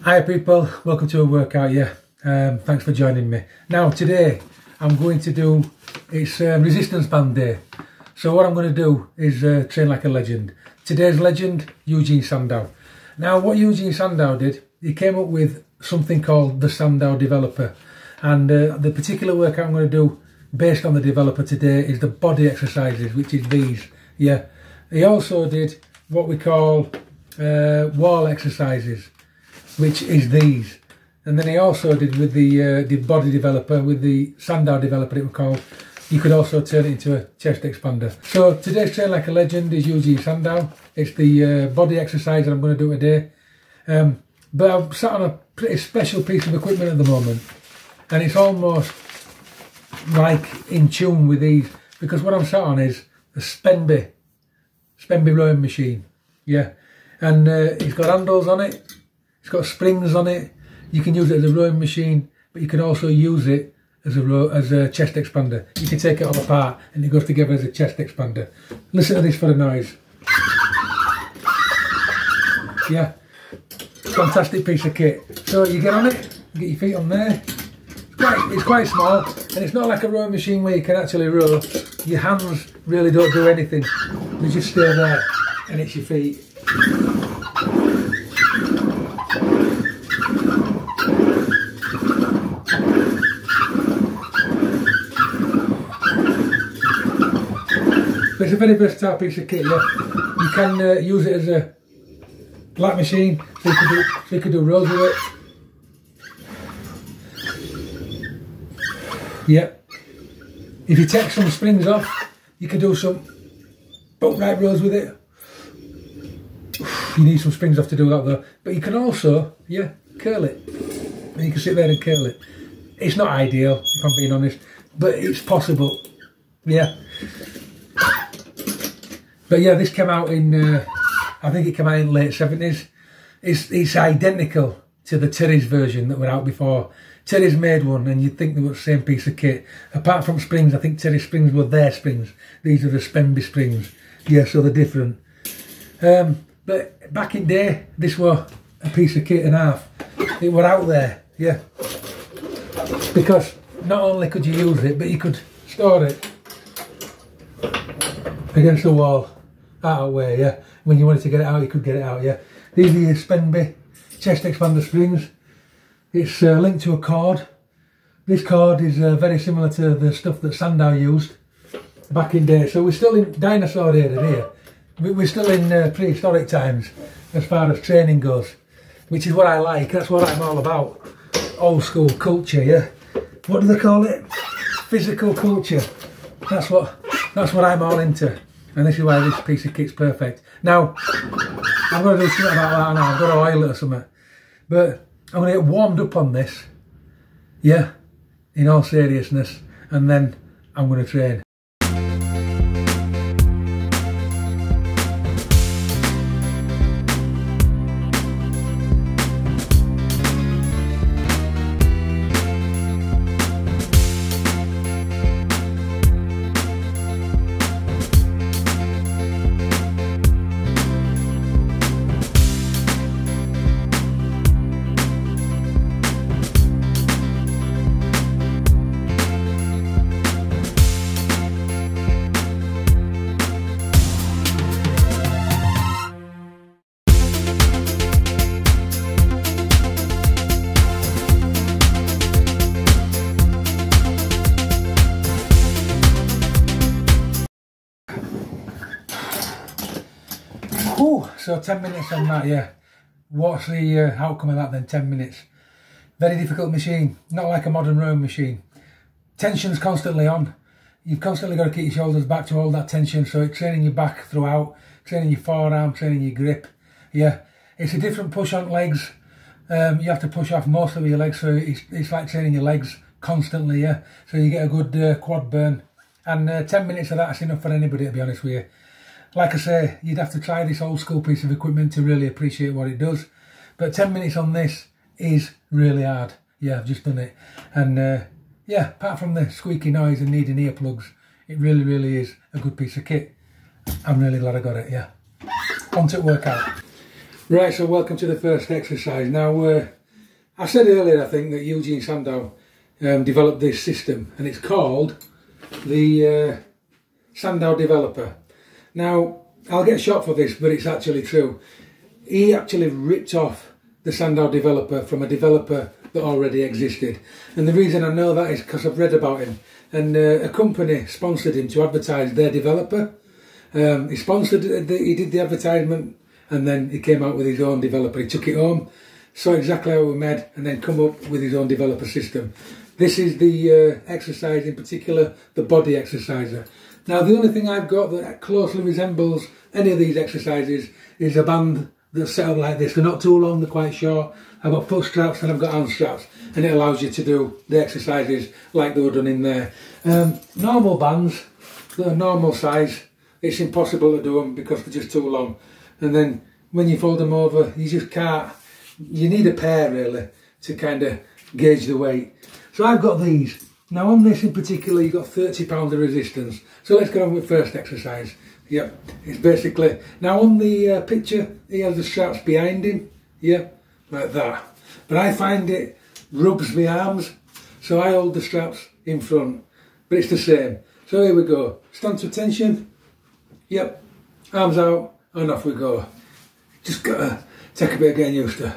Hi people, welcome to a workout. Thanks for joining me. Now today I'm going to do, it's resistance band day. So what I'm going to do is train like a legend. Today's legend, Eugen Sandow. Now what Eugen Sandow did, he came up with something called the Sandow developer. And the particular workout I'm going to do based on the developer today is the body exercises, which is these. He also did what we call wall exercises, which is these. And then he also did with the body developer, with the Sandow developer it was called, you could also turn it into a chest expander. So today's train like a legend is Eugen Sandow. It's the body exercise that I'm going to do today. But I'm sat on a pretty special piece of equipment at the moment, and it's almost like in tune with these, because what I'm sat on is a Spenby rowing machine. And it's got handles on it. It's got springs on it. You can use it as a rowing machine, but you can also use it as a chest expander. You can take it all apart and it goes together as a chest expander. Listen to this for the noise. Fantastic piece of kit. So you get on it, you get your feet on there. It's quite small, and it's not like a rowing machine where you can actually row. Your hands really don't do anything. You just stay there and it's your feet. It's a very versatile piece of kit. You can use it as a lat machine, so you could do rows with it. If you take some springs off, you can do some upright rows with it. You need some springs off to do that though. But you can also, curl it. And you can sit there and curl it. It's not ideal, if I'm being honest, but it's possible. But this came out in, I think it came out in late 70s. It's identical to the Terry's version that were out before. Terry's made one and you'd think they were the same piece of kit. Apart from springs, I think Terry's springs were their springs. These are the Spenby springs. So they're different. But back in day, this was a piece of kit and a half. It were out there, because not only could you use it, but you could store it against the wall, out of the way, When you wanted to get it out, you could get it out, These are your Spenby chest expander springs. It's linked to a cord. This cord is very similar to the stuff that Sandow used back in day. So we're still in dinosaur era here. We're still in prehistoric times as far as training goes, which is what I like. That's what I'm all about. Old school culture, What do they call it? Physical culture. That's what I'm all into. And this is why this piece of kit's perfect. Now, I'm going to do something about that now. I've got to oil it or something. But I'm going to get warmed up on this. In all seriousness. And then I'm going to train. So 10 minutes on that, What's the outcome of that then, 10 minutes? Very difficult machine, not like a modern rowing machine. Tension's constantly on. You've constantly got to keep your shoulders back to hold that tension, so it's training your back throughout, training your forearm, training your grip. It's a different push on legs. You have to push off most of your legs, so it's like training your legs constantly, So you get a good quad burn. And 10 minutes of that's enough for anybody, to be honest with you. Like I say, you'd have to try this old school piece of equipment to really appreciate what it does. But 10 minutes on this is really hard. I've just done it. And apart from the squeaky noise and needing earplugs, it really is a good piece of kit. I'm really glad I got it, On to workout. Right, so welcome to the first exercise. Now, I said earlier, I think, that Eugen Sandow developed this system, and it's called the Sandow Developer. Now, I'll get shot for this, but it's actually true. He actually ripped off the Sandow Developer from a developer that already existed. And the reason I know that is because I've read about him. And a company sponsored him to advertise their developer. He did the advertisement, and then he came out with his own developer. He took it home, saw exactly how it was made, and then come up with his own developer system. This is the exercise in particular, the body exerciser. Now, the only thing I've got that closely resembles any of these exercises is a band that's set up like this. They're not too long, they're quite short. I've got foot straps and I've got hand straps, and it allows you to do the exercises like they were done in there. Normal bands, they're normal size. It's impossible to do them because they're just too long. And then when you fold them over, you just can't. You need a pair really to kind of gauge the weight. So I've got these. Now on this in particular, you've got 30 pounds of resistance. So let's get on with first exercise. Yep, it's basically, now on the picture, he has the straps behind him, yeah, like that. But I find it rubs my arms, so I hold the straps in front, but it's the same. So here we go, stand to attention, yep, arms out, and off we go. Just gotta take a bit of getting used to.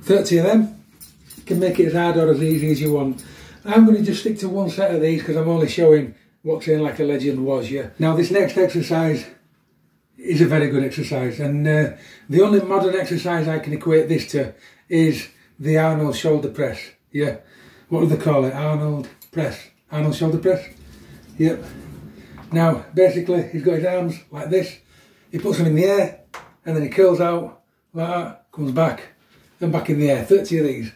Thirty of them. You can make it as hard or as easy as you want. I'm going to just stick to one set of these because I'm only showing what Train Like a Legend was, yeah. Now this next exercise is a very good exercise, and the only modern exercise I can equate this to is the Arnold shoulder press, yeah. What do they call it? Arnold press. Arnold shoulder press? Yep. Now basically he's got his arms like this, he puts them in the air and then he curls out like that, comes back and back in the air. 30 of these.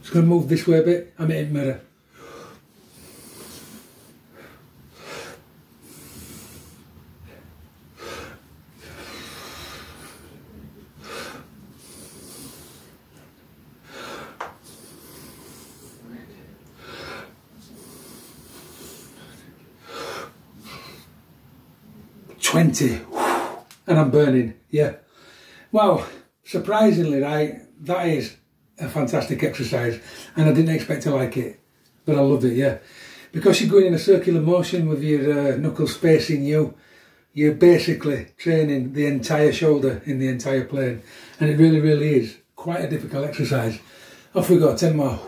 Just going to move this way a bit. I'm hitting mirror. $20, and I'm burning. Yeah. Wow. Surprisingly, right, that is a fantastic exercise, and I didn't expect to like it, but I loved it, yeah. Because you're going in a circular motion with your knuckles facing you, you're basically training the entire shoulder in the entire plane, and it really, really is quite a difficult exercise. Off we go, 10 more.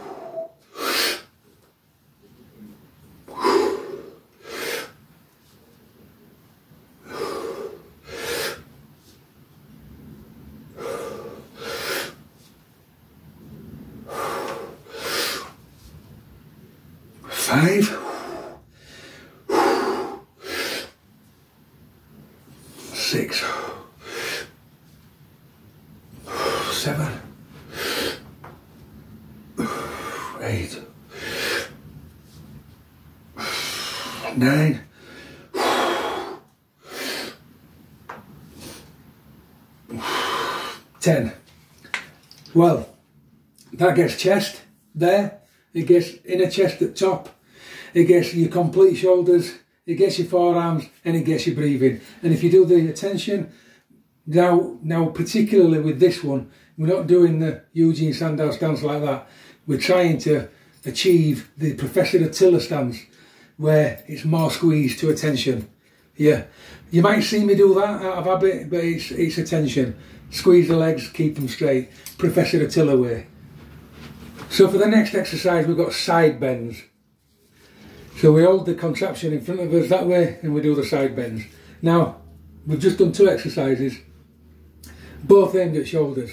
Five, 6, 7, 8, 9, 10. Well, that gets chest there, it gets inner chest at top, it gets your complete shoulders, it gets your forearms, and it gets your breathing. And if you do the attention, now particularly with this one, we're not doing the Eugen Sandow stance like that. We're trying to achieve the Professor Attila stance, where it's more squeeze to attention. Yeah, you might see me do that out of habit, but it's attention. Squeeze the legs, keep them straight. Professor Attila way. So for the next exercise, we've got side bends. So we hold the contraption in front of us that way, and we do the side bends. Now, we've just done 2 exercises, both aimed at shoulders.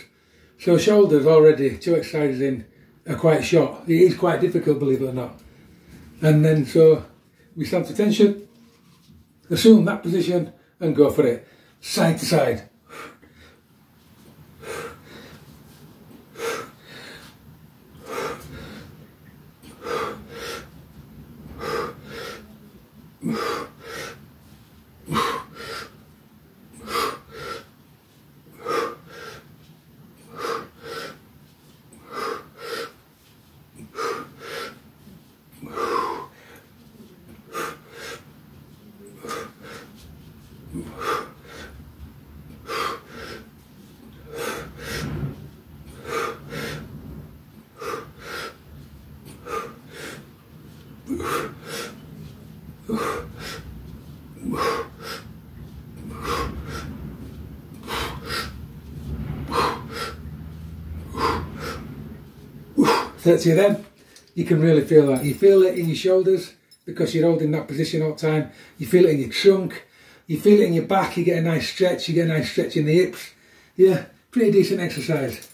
So shoulders already, 2 exercises in, are quite short. It is quite difficult, believe it or not. And then so we stand to attention, assume that position, and go for it. Side to side. See them, you can really feel that. You feel it in your shoulders because you're holding that position all the time. You feel it in your trunk. You feel it in your back. You get a nice stretch. You get a nice stretch in the hips. Yeah, pretty decent exercise.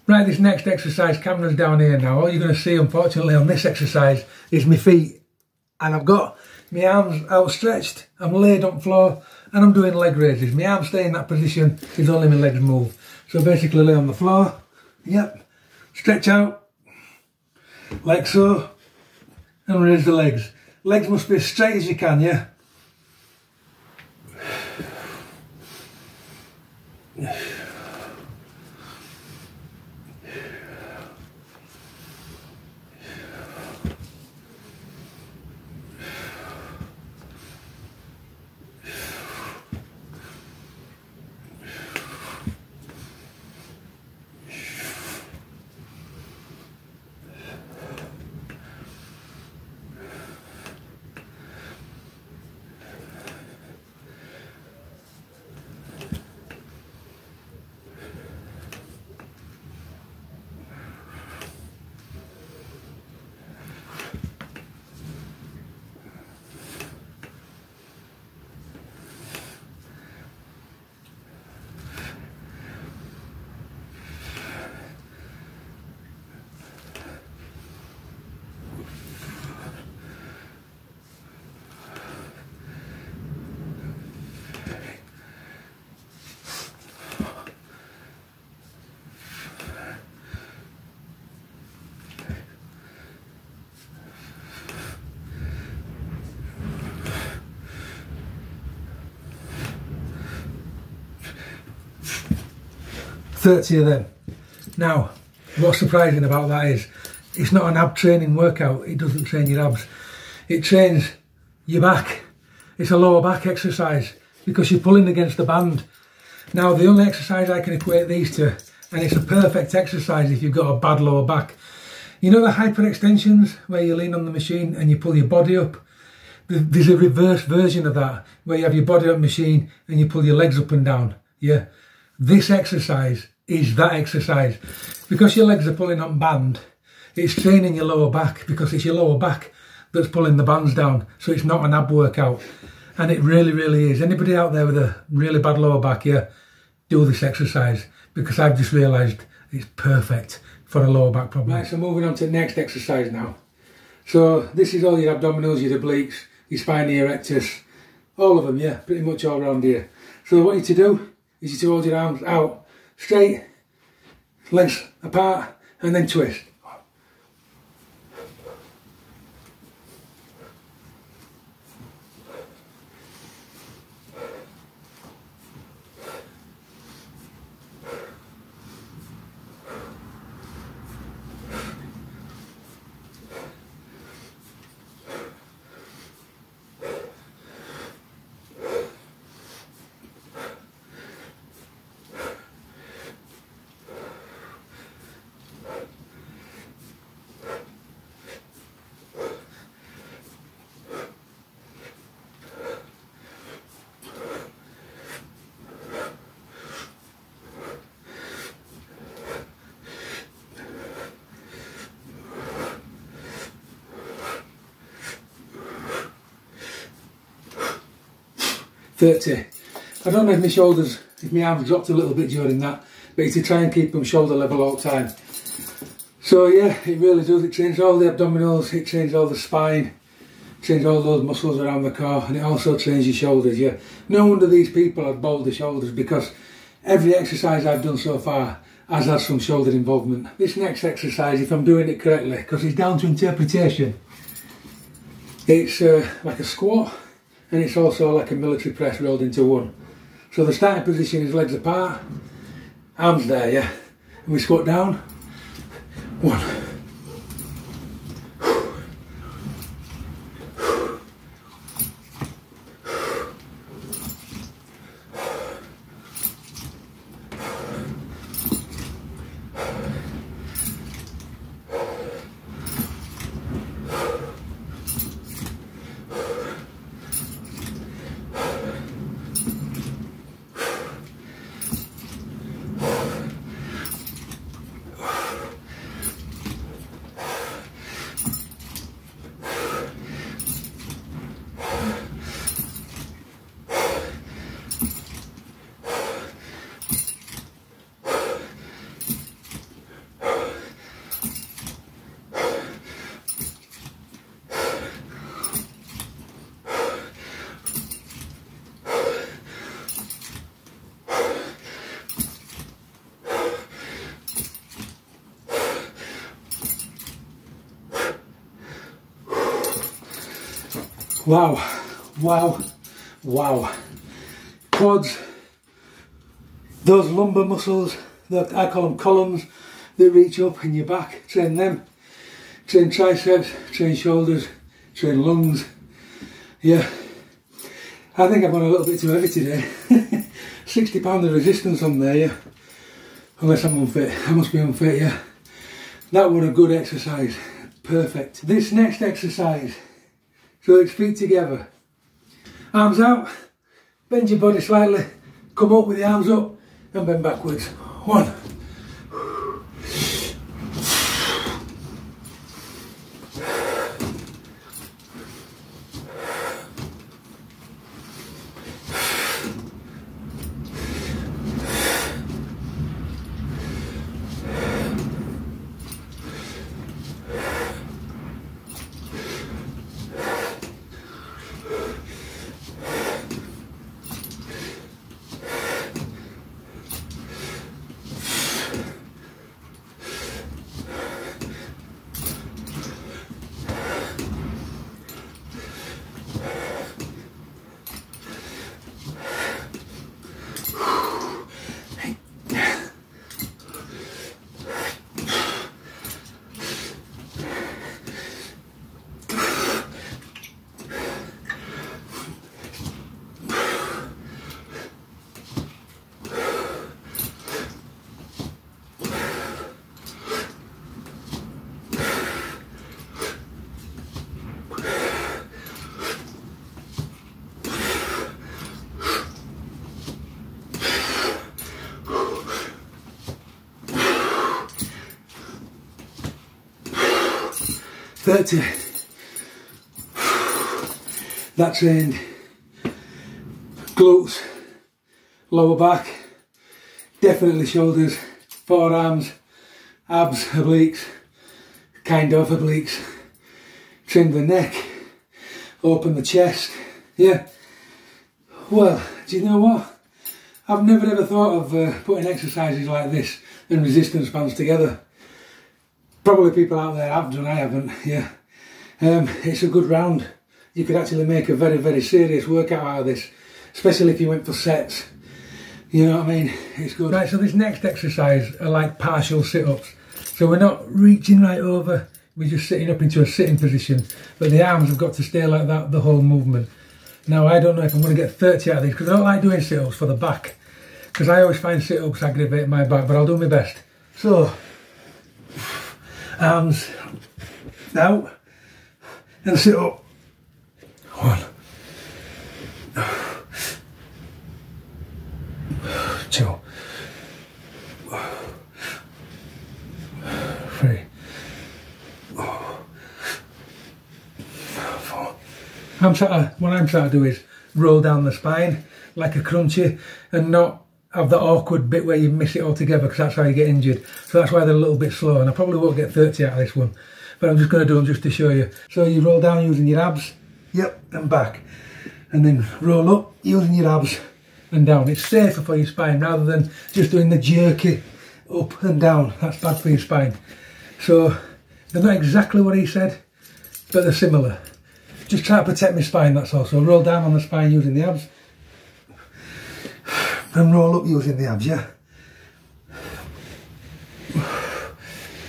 Right, this next exercise, camera's down here now. All you're going to see, unfortunately, on this exercise is my feet. And I've got my arms outstretched. I'm laid on the floor and I'm doing leg raises. My arms stay in that position. It's only my legs move. So basically lay on the floor. Yep. Stretch out. Like so, and raise the legs. Legs must be as straight as you can, yeah? Thirty of them. Now, what's surprising about that is it's not an ab training workout. It doesn't train your abs. It trains your back. It's a lower back exercise because you're pulling against the band. Now, the only exercise I can equate these to, and it's a perfect exercise if you've got a bad lower back. You know the hyperextensions where you lean on the machine and you pull your body up? There's a reverse version of that where you have your body up machine and you pull your legs up and down. Yeah. This exercise is that exercise. Because your legs are pulling on band, it's training your lower back because it's your lower back that's pulling the bands down. So it's not an ab workout. And it really, really is. Anybody out there with a really bad lower back, yeah, do this exercise because I've just realised it's perfect for a lower back problem. Right, so moving on to the next exercise now. So this is all your abdominals, your obliques, your spine, your erectus, all of them, yeah, pretty much all around here. So what I want you to do is you to hold your arms out, straight, legs apart, and then twist. 30. I don't know if my shoulders, if my arms dropped a little bit during that, but it's to try and keep them shoulder level all the time. So yeah, it really does. It trains all the abdominals, it trains all the spine, trains all those muscles around the core, and it also trains your shoulders. Yeah, no wonder these people have boulder shoulders, because every exercise I've done so far has had some shoulder involvement. This next exercise, if I'm doing it correctly, because it's down to interpretation, it's like a squat, and it's also like a military press rolled into one. So the starting position is legs apart, arms there, yeah, and we squat down. 1. Wow, wow, wow. Quads, those lumbar muscles, that I call them columns, that reach up in your back, train them. Train triceps, train shoulders, train lungs. Yeah, I think I've gone a little bit too heavy today. 60 pounds of resistance on there, yeah. Unless I'm unfit, I must be unfit, yeah. That was a good exercise, perfect. This next exercise, so it's feet together, arms out, bend your body slightly, come up with the arms up and bend backwards. 1. 30. That trained glutes, lower back, definitely shoulders, forearms, abs, obliques, kind of obliques, trim the neck, open the chest. Yeah, well, do you know what? I've never ever thought of putting exercises like this and resistance bands together. Probably people out there have done, I haven't, yeah. It's a good round. You could actually make a very, very serious workout out of this, especially if you went for sets. You know what I mean? It's good. Right, so this next exercise are like partial sit-ups. So we're not reaching right over, we're just sitting up into a sitting position, but the arms have got to stay like that the whole movement. Now, I don't know if I'm going to get 30 out of these, because I don't like doing sit-ups for the back, because I always find sit-ups aggravate my back, but I'll do my best. So, arms out and sit up. 1, 2, 3, 4. What I'm trying to do is roll down the spine like a crunchy and not have that awkward bit where you miss it altogether, because that's how you get injured. So that's why they're a little bit slow, and I probably won't get 30 out of this one, but I'm just going to do them just to show you. So you roll down using your abs, yep, and back, and then roll up using your abs and down. It's safer for your spine rather than just doing the jerky up and down. That's bad for your spine. So they're not exactly what he said, but they're similar. Just try to protect my spine, that's all. So roll down on the spine using the abs and roll up using the abs, yeah?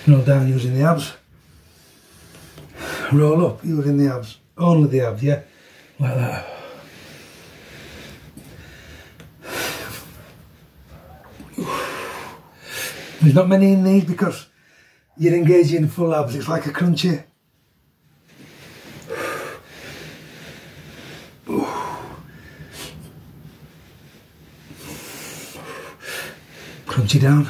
Roll down using the abs, roll up using the abs, only the abs, yeah? Like that. There's not many in these because you're engaging full abs. It's like a crunchy. Crunchy down.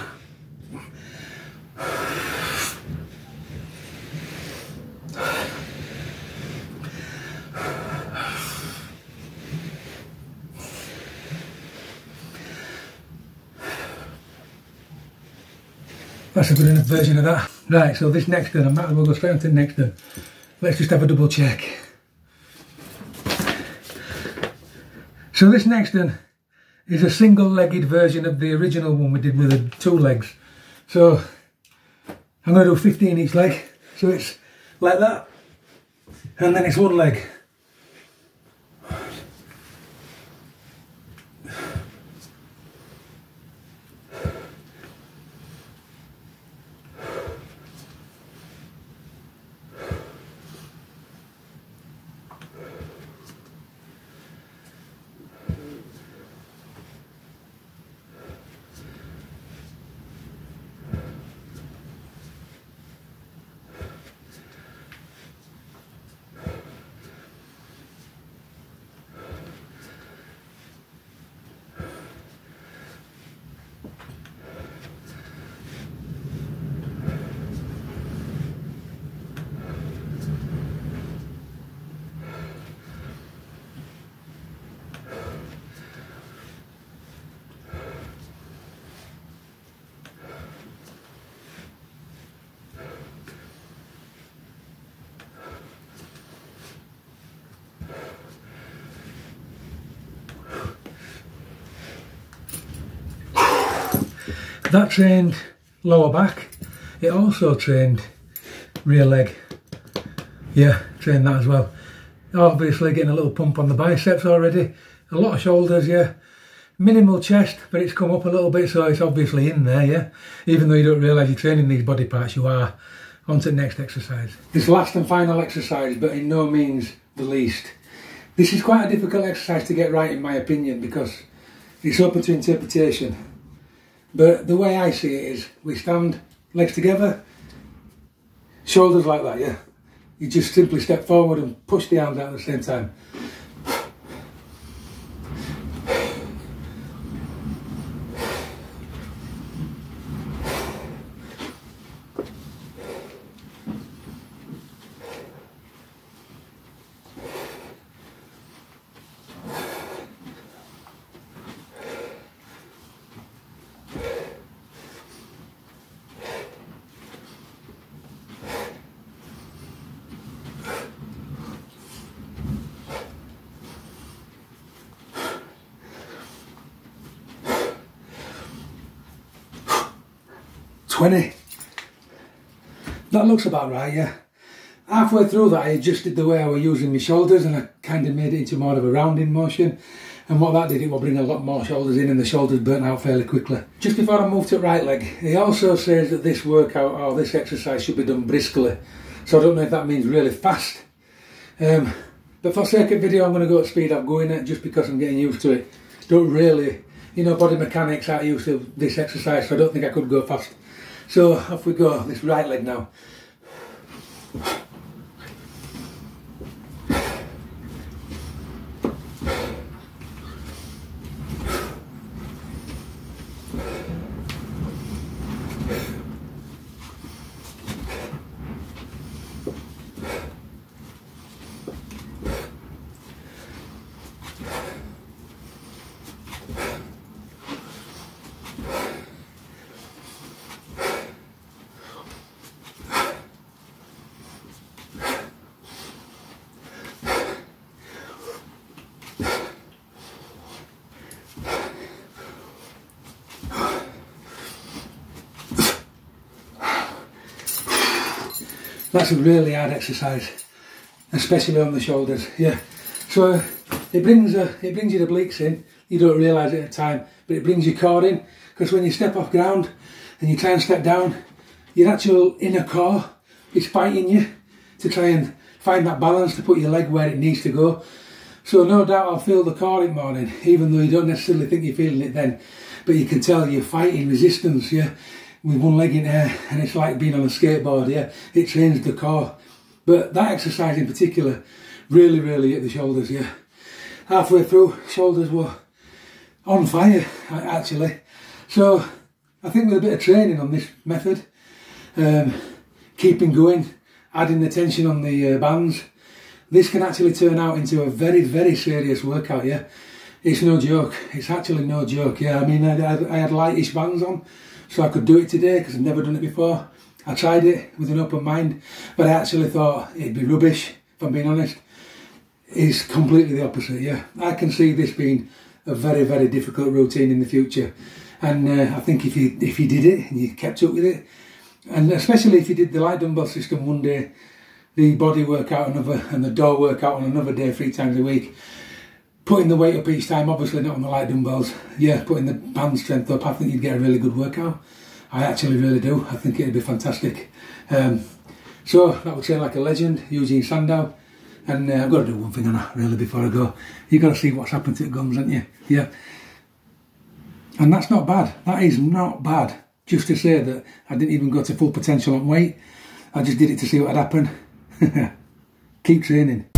That's a good enough version of that. Right, so this next one, I might as well go straight on to the next one. Let's just have a double check. So this next one is a single-legged version of the original one we did with the 2 legs. So I'm going to do 15 each leg. So it's like that, and then it's 1 leg. That trained lower back. It also trained rear leg. Yeah, trained that as well. Obviously getting a little pump on the biceps already. A lot of shoulders, yeah. Minimal chest, but it's come up a little bit, so it's obviously in there, yeah. Even though you don't realise you're training these body parts, you are. On to the next exercise. This last and final exercise, but in no means the least. This is quite a difficult exercise to get right, in my opinion, because it's open to interpretation. But the way I see it is, we stand legs together, shoulders like that, yeah? You just simply step forward and push the arms out at the same time. That looks about right, yeah. Halfway through that I adjusted the way I was using my shoulders, and I kind of made it into more of a rounding motion, and what that did, it will bring a lot more shoulders in, and the shoulders burnt out fairly quickly. Just before I move to right leg, he also says that this workout or this exercise should be done briskly, so I don't know if that means really fast, but for sake of video I'm going to go at speed I'm going at, just because I'm getting used to it. Don't really, you know, body mechanics aren't used to this exercise, so I don't think I could go fast. So off we go, this right leg now. That's a really hard exercise, especially on the shoulders. Yeah. So it brings your obliques in. You don't realise it at the time, but it brings your core in, because when you step off ground and you try and step down, your actual inner core is fighting you to try and find that balance to put your leg where it needs to go. So no doubt I'll feel the core in the morning, even though you don't necessarily think you're feeling it then, but you can tell you're fighting resistance, yeah, with one leg in air, and it's like being on a skateboard, yeah, it trains the core. But that exercise in particular really hit the shoulders, yeah. Halfway through, shoulders were on fire, actually. So I think with a bit of training on this method, keeping going, adding the tension on the bands, this can actually turn out into a very serious workout, yeah. It's no joke, it's actually no joke, yeah. I mean, I had lightish bands on, so I could do it today because I've never done it before. I tried it with an open mind, but I actually thought it'd be rubbish, if I'm being honest. It's completely the opposite, yeah. I can see this being a very difficult routine in the future, and I think if you did it and you kept up with it, and especially if you did the light dumbbell system one day, the body workout another, and the door workout on another day 3 times a week, putting the weight up each time, obviously not on the light dumbbells, yeah, putting the band strength up, I think you'd get a really good workout. I actually really do. I think it'd be fantastic. So that would sound like a legend, Eugen Sandow. And I've got to do one thing on that really before I go. You've got to see what's happened to the gums, haven't you? Yeah. And that's not bad. That is not bad. Just to say that I didn't even go to full potential on weight. I just did it to see what had happened. Keep training.